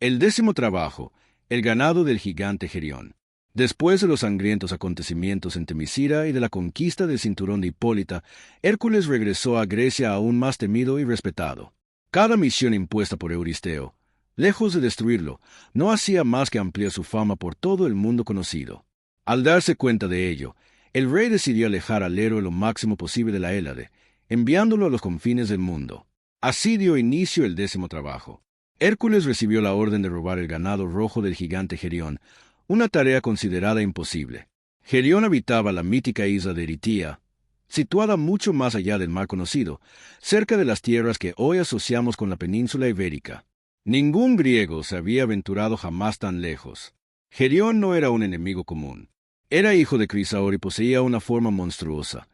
El 10º trabajo, el ganado del gigante Gerión. Después de los sangrientos acontecimientos en Temiscira y de la conquista del cinturón de Hipólita, Hércules regresó a Grecia aún más temido y respetado. Cada misión impuesta por Euristeo, lejos de destruirlo, no hacía más que ampliar su fama por todo el mundo conocido. Al darse cuenta de ello, el rey decidió alejar al héroe lo máximo posible de la Hélade, enviándolo a los confines del mundo. Así dio inicio el 10º trabajo. Hércules recibió la orden de robar el ganado rojo del gigante Gerión, una tarea considerada imposible. Gerión habitaba la mítica isla de Eritía, situada mucho más allá del mar conocido, cerca de las tierras que hoy asociamos con la península ibérica. Ningún griego se había aventurado jamás tan lejos. Gerión no era un enemigo común. Era hijo de Crisaor y poseía una forma monstruosa.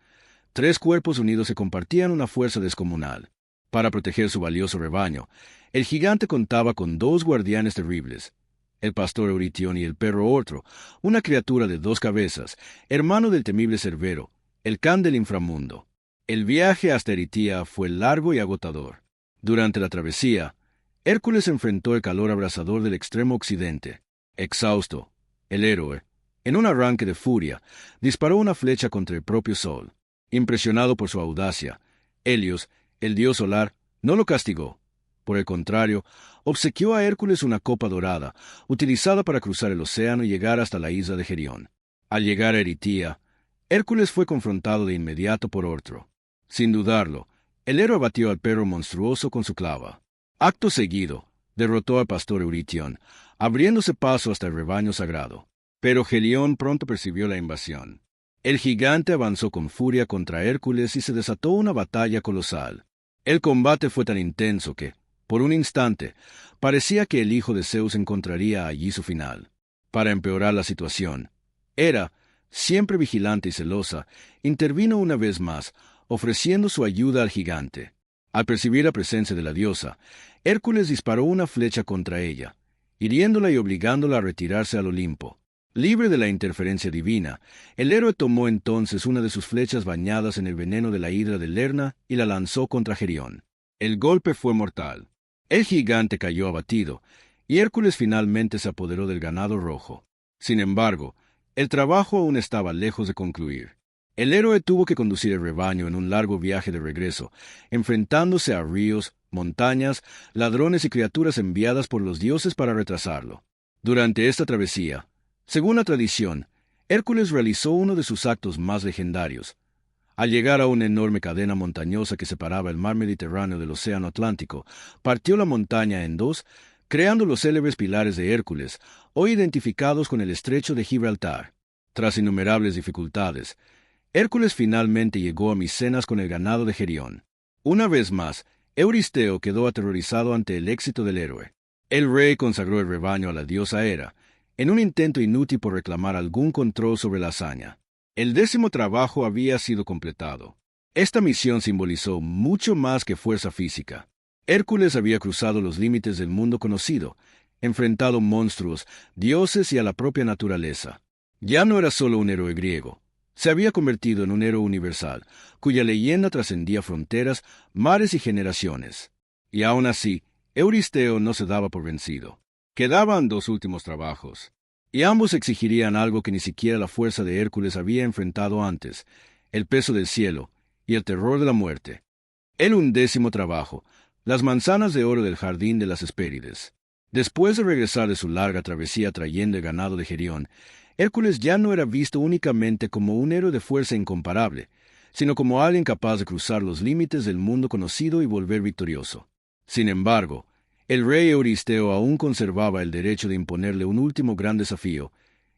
3 cuerpos unidos se compartían una fuerza descomunal. Para proteger su valioso rebaño, el gigante contaba con 2 guardianes terribles, el pastor Euritión y el perro Ortro, una criatura de 2 cabezas, hermano del temible Cerbero, el can del inframundo. El viaje hasta Eritía fue largo y agotador. Durante la travesía, Hércules enfrentó el calor abrasador del extremo occidente. Exhausto, el héroe, en un arranque de furia, disparó una flecha contra el propio sol. Impresionado por su audacia, Helios, el dios solar, no lo castigó. Por el contrario, obsequió a Hércules una copa dorada, utilizada para cruzar el océano y llegar hasta la isla de Gerión. Al llegar a Eritía, Hércules fue confrontado de inmediato por Ortro. Sin dudarlo, el héroe batió al perro monstruoso con su clava. Acto seguido, derrotó al pastor Euritión, abriéndose paso hasta el rebaño sagrado. Pero Gerión pronto percibió la invasión. El gigante avanzó con furia contra Hércules y se desató una batalla colosal. El combate fue tan intenso que, por un instante, parecía que el hijo de Zeus encontraría allí su final. Para empeorar la situación, Hera, siempre vigilante y celosa, intervino una vez más, ofreciendo su ayuda al gigante. Al percibir la presencia de la diosa, Hércules disparó una flecha contra ella, hiriéndola y obligándola a retirarse al Olimpo. Libre de la interferencia divina, el héroe tomó entonces una de sus flechas bañadas en el veneno de la hidra de Lerna y la lanzó contra Gerión. El golpe fue mortal. El gigante cayó abatido, y Hércules finalmente se apoderó del ganado rojo. Sin embargo, el trabajo aún estaba lejos de concluir. El héroe tuvo que conducir el rebaño en un largo viaje de regreso, enfrentándose a ríos, montañas, ladrones y criaturas enviadas por los dioses para retrasarlo. Durante esta travesía, según la tradición, Hércules realizó uno de sus actos más legendarios. Al llegar a una enorme cadena montañosa que separaba el mar Mediterráneo del océano Atlántico, partió la montaña en 2, creando los célebres pilares de Hércules, hoy identificados con el estrecho de Gibraltar. Tras innumerables dificultades, Hércules finalmente llegó a Micenas con el ganado de Gerión. Una vez más, Euristeo quedó aterrorizado ante el éxito del héroe. El rey consagró el rebaño a la diosa Hera, en un intento inútil por reclamar algún control sobre la hazaña. El 10º trabajo había sido completado. Esta misión simbolizó mucho más que fuerza física. Hércules había cruzado los límites del mundo conocido, enfrentado monstruos, dioses y a la propia naturaleza. Ya no era solo un héroe griego. Se había convertido en un héroe universal, cuya leyenda trascendía fronteras, mares y generaciones. Y aún así, Euristeo no se daba por vencido. Quedaban 2 últimos trabajos, y ambos exigirían algo que ni siquiera la fuerza de Hércules había enfrentado antes: el peso del cielo y el terror de la muerte. El 11º trabajo, las manzanas de oro del jardín de las Hespérides. Después de regresar de su larga travesía trayendo el ganado de Gerión, Hércules ya no era visto únicamente como un héroe de fuerza incomparable, sino como alguien capaz de cruzar los límites del mundo conocido y volver victorioso. Sin embargo, el rey Euristeo aún conservaba el derecho de imponerle un último gran desafío,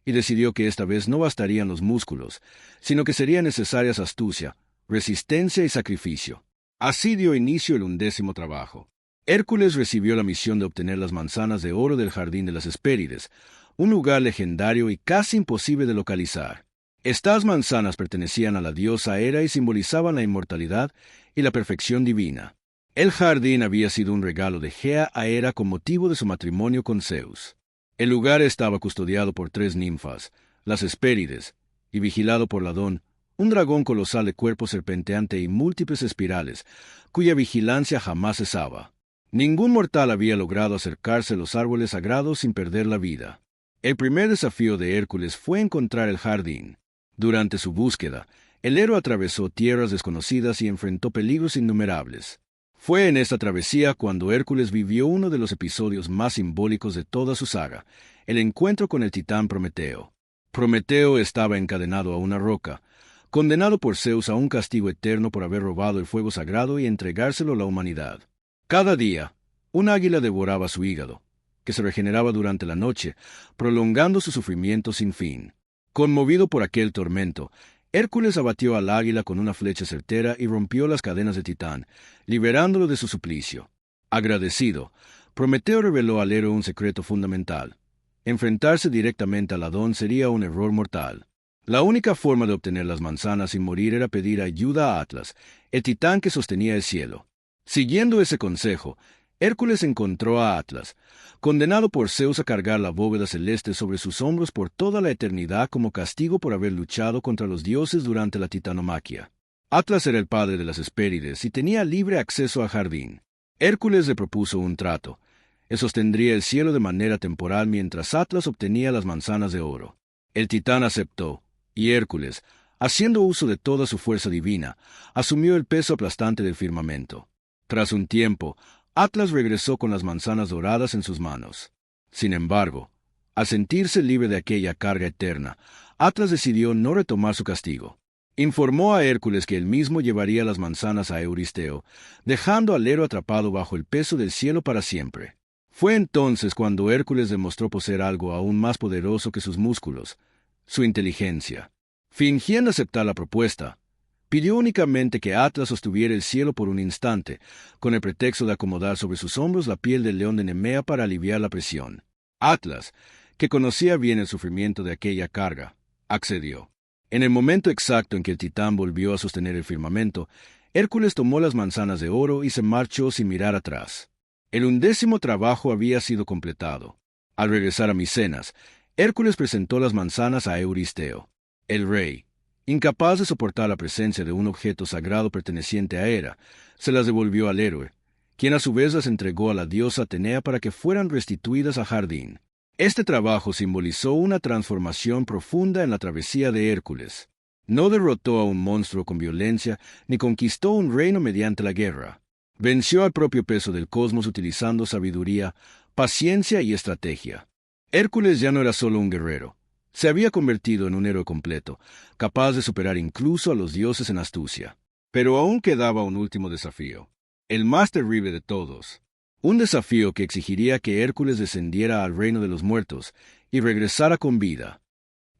y decidió que esta vez no bastarían los músculos, sino que serían necesarias astucia, resistencia y sacrificio. Así dio inicio el 11º trabajo. Hércules recibió la misión de obtener las manzanas de oro del jardín de las Hespérides, un lugar legendario y casi imposible de localizar. Estas manzanas pertenecían a la diosa Hera y simbolizaban la inmortalidad y la perfección divina. El jardín había sido un regalo de Gea a Hera con motivo de su matrimonio con Zeus. El lugar estaba custodiado por 3 ninfas, las Hespérides, y vigilado por Ladón, un dragón colosal de cuerpo serpenteante y múltiples espirales, cuya vigilancia jamás cesaba. Ningún mortal había logrado acercarse a los árboles sagrados sin perder la vida. El primer desafío de Hércules fue encontrar el jardín. Durante su búsqueda, el héroe atravesó tierras desconocidas y enfrentó peligros innumerables. Fue en esta travesía cuando Hércules vivió uno de los episodios más simbólicos de toda su saga, el encuentro con el titán Prometeo. Prometeo estaba encadenado a una roca, condenado por Zeus a un castigo eterno por haber robado el fuego sagrado y entregárselo a la humanidad. Cada día, un águila devoraba su hígado, que se regeneraba durante la noche, prolongando su sufrimiento sin fin. Conmovido por aquel tormento, Hércules abatió al águila con una flecha certera y rompió las cadenas de Titán, liberándolo de su suplicio. Agradecido, Prometeo reveló al héroe un secreto fundamental. Enfrentarse directamente al Adón sería un error mortal. La única forma de obtener las manzanas sin morir era pedir ayuda a Atlas, el titán que sostenía el cielo. Siguiendo ese consejo, Hércules encontró a Atlas, condenado por Zeus a cargar la bóveda celeste sobre sus hombros por toda la eternidad como castigo por haber luchado contra los dioses durante la titanomaquia. Atlas era el padre de las Hespérides y tenía libre acceso al jardín. Hércules le propuso un trato. Él sostendría el cielo de manera temporal mientras Atlas obtenía las manzanas de oro. El titán aceptó, y Hércules, haciendo uso de toda su fuerza divina, asumió el peso aplastante del firmamento. Tras un tiempo, Atlas regresó con las manzanas doradas en sus manos. Sin embargo, al sentirse libre de aquella carga eterna, Atlas decidió no retomar su castigo. Informó a Hércules que él mismo llevaría las manzanas a Euristeo, dejando al héroe atrapado bajo el peso del cielo para siempre. Fue entonces cuando Hércules demostró poseer algo aún más poderoso que sus músculos, su inteligencia. Fingiendo aceptar la propuesta, pidió únicamente que Atlas sostuviera el cielo por un instante, con el pretexto de acomodar sobre sus hombros la piel del león de Nemea para aliviar la presión. Atlas, que conocía bien el sufrimiento de aquella carga, accedió. En el momento exacto en que el titán volvió a sostener el firmamento, Hércules tomó las manzanas de oro y se marchó sin mirar atrás. El 11º trabajo había sido completado. Al regresar a Micenas, Hércules presentó las manzanas a Euristeo. El rey, incapaz de soportar la presencia de un objeto sagrado perteneciente a Hera, se las devolvió al héroe, quien a su vez las entregó a la diosa Atenea para que fueran restituidas al jardín. Este trabajo simbolizó una transformación profunda en la travesía de Hércules. No derrotó a un monstruo con violencia, ni conquistó un reino mediante la guerra. Venció al propio peso del cosmos utilizando sabiduría, paciencia y estrategia. Hércules ya no era solo un guerrero. Se había convertido en un héroe completo, capaz de superar incluso a los dioses en astucia. Pero aún quedaba un último desafío, el más terrible de todos. Un desafío que exigiría que Hércules descendiera al reino de los muertos y regresara con vida.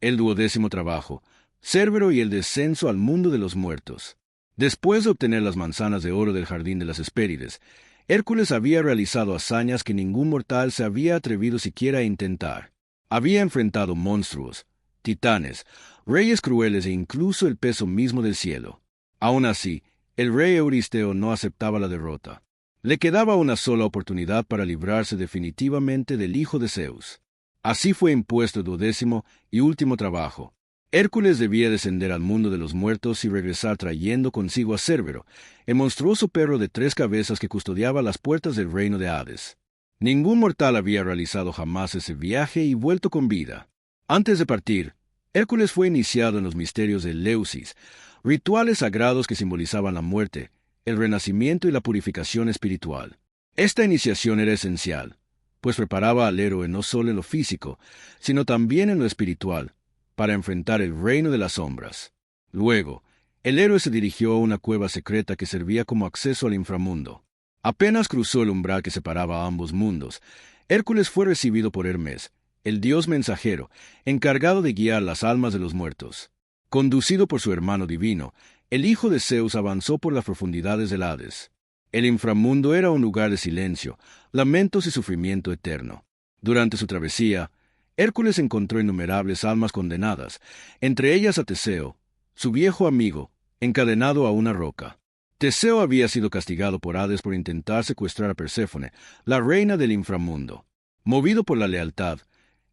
El 12º trabajo, Cérbero y el descenso al mundo de los muertos. Después de obtener las manzanas de oro del jardín de las Hespérides, Hércules había realizado hazañas que ningún mortal se había atrevido siquiera a intentar. Había enfrentado monstruos, titanes, reyes crueles e incluso el peso mismo del cielo. Aún así, el rey Euristeo no aceptaba la derrota. Le quedaba una sola oportunidad para librarse definitivamente del hijo de Zeus. Así fue impuesto el 12º y último trabajo. Hércules debía descender al mundo de los muertos y regresar trayendo consigo a Cérbero, el monstruoso perro de 3 cabezas que custodiaba las puertas del reino de Hades. Ningún mortal había realizado jamás ese viaje y vuelto con vida. Antes de partir, Hércules fue iniciado en los misterios de Eleusis, rituales sagrados que simbolizaban la muerte, el renacimiento y la purificación espiritual. Esta iniciación era esencial, pues preparaba al héroe no solo en lo físico, sino también en lo espiritual, para enfrentar el reino de las sombras. Luego, el héroe se dirigió a una cueva secreta que servía como acceso al inframundo. Apenas cruzó el umbral que separaba a ambos mundos, Hércules fue recibido por Hermes, el dios mensajero, encargado de guiar las almas de los muertos. Conducido por su hermano divino, el hijo de Zeus avanzó por las profundidades del Hades. El inframundo era un lugar de silencio, lamentos y sufrimiento eterno. Durante su travesía, Hércules encontró innumerables almas condenadas, entre ellas a Teseo, su viejo amigo, encadenado a una roca. Teseo había sido castigado por Hades por intentar secuestrar a Perséfone, la reina del inframundo. Movido por la lealtad,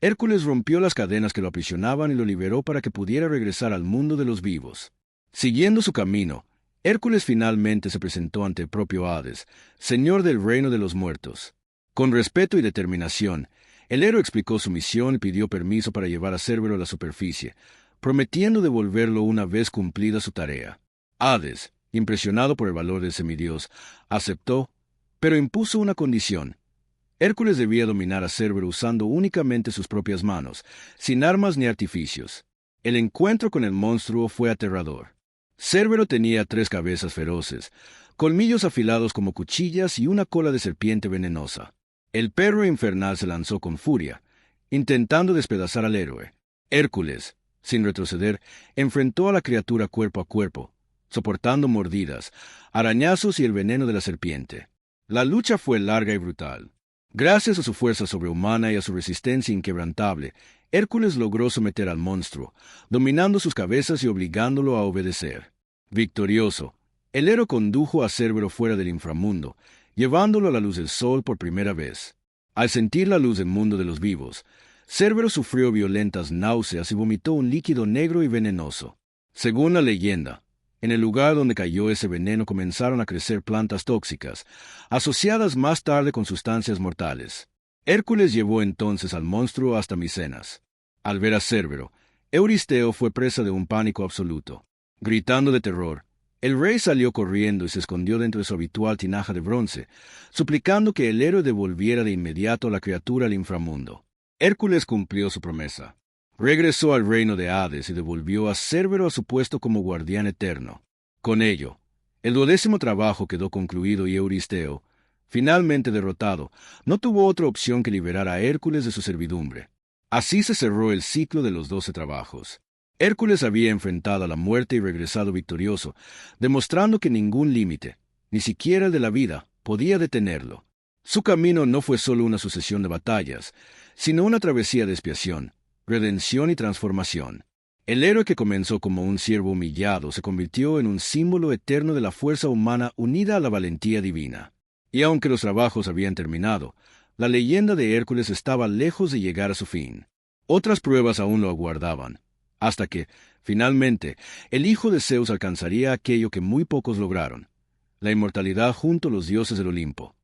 Hércules rompió las cadenas que lo aprisionaban y lo liberó para que pudiera regresar al mundo de los vivos. Siguiendo su camino, Hércules finalmente se presentó ante el propio Hades, señor del reino de los muertos. Con respeto y determinación, el héroe explicó su misión y pidió permiso para llevar a Cérbero a la superficie, prometiendo devolverlo una vez cumplida su tarea. Hades, impresionado por el valor del semidios, aceptó, pero impuso una condición. Hércules debía dominar a Cérbero usando únicamente sus propias manos, sin armas ni artificios. El encuentro con el monstruo fue aterrador. Cérbero tenía 3 cabezas feroces, colmillos afilados como cuchillas y una cola de serpiente venenosa. El perro infernal se lanzó con furia, intentando despedazar al héroe. Hércules, sin retroceder, enfrentó a la criatura cuerpo a cuerpo, soportando mordidas, arañazos y el veneno de la serpiente. La lucha fue larga y brutal. Gracias a su fuerza sobrehumana y a su resistencia inquebrantable, Hércules logró someter al monstruo, dominando sus cabezas y obligándolo a obedecer. Victorioso, el héroe condujo a Cérbero fuera del inframundo, llevándolo a la luz del sol por primera vez. Al sentir la luz del mundo de los vivos, Cérbero sufrió violentas náuseas y vomitó un líquido negro y venenoso. Según la leyenda, en el lugar donde cayó ese veneno comenzaron a crecer plantas tóxicas, asociadas más tarde con sustancias mortales. Hércules llevó entonces al monstruo hasta Micenas. Al ver a Cérbero, Euristeo fue presa de un pánico absoluto. Gritando de terror, el rey salió corriendo y se escondió dentro de su habitual tinaja de bronce, suplicando que el héroe devolviera de inmediato a la criatura al inframundo. Hércules cumplió su promesa. Regresó al reino de Hades y devolvió a Cérbero a su puesto como guardián eterno. Con ello, el 12º trabajo quedó concluido y Euristeo, finalmente derrotado, no tuvo otra opción que liberar a Hércules de su servidumbre. Así se cerró el ciclo de los 12 trabajos. Hércules había enfrentado a la muerte y regresado victorioso, demostrando que ningún límite, ni siquiera el de la vida, podía detenerlo. Su camino no fue solo una sucesión de batallas, sino una travesía de expiación, redención y transformación. El héroe que comenzó como un siervo humillado se convirtió en un símbolo eterno de la fuerza humana unida a la valentía divina. Y aunque los trabajos habían terminado, la leyenda de Hércules estaba lejos de llegar a su fin. Otras pruebas aún lo aguardaban, hasta que, finalmente, el hijo de Zeus alcanzaría aquello que muy pocos lograron, la inmortalidad junto a los dioses del Olimpo.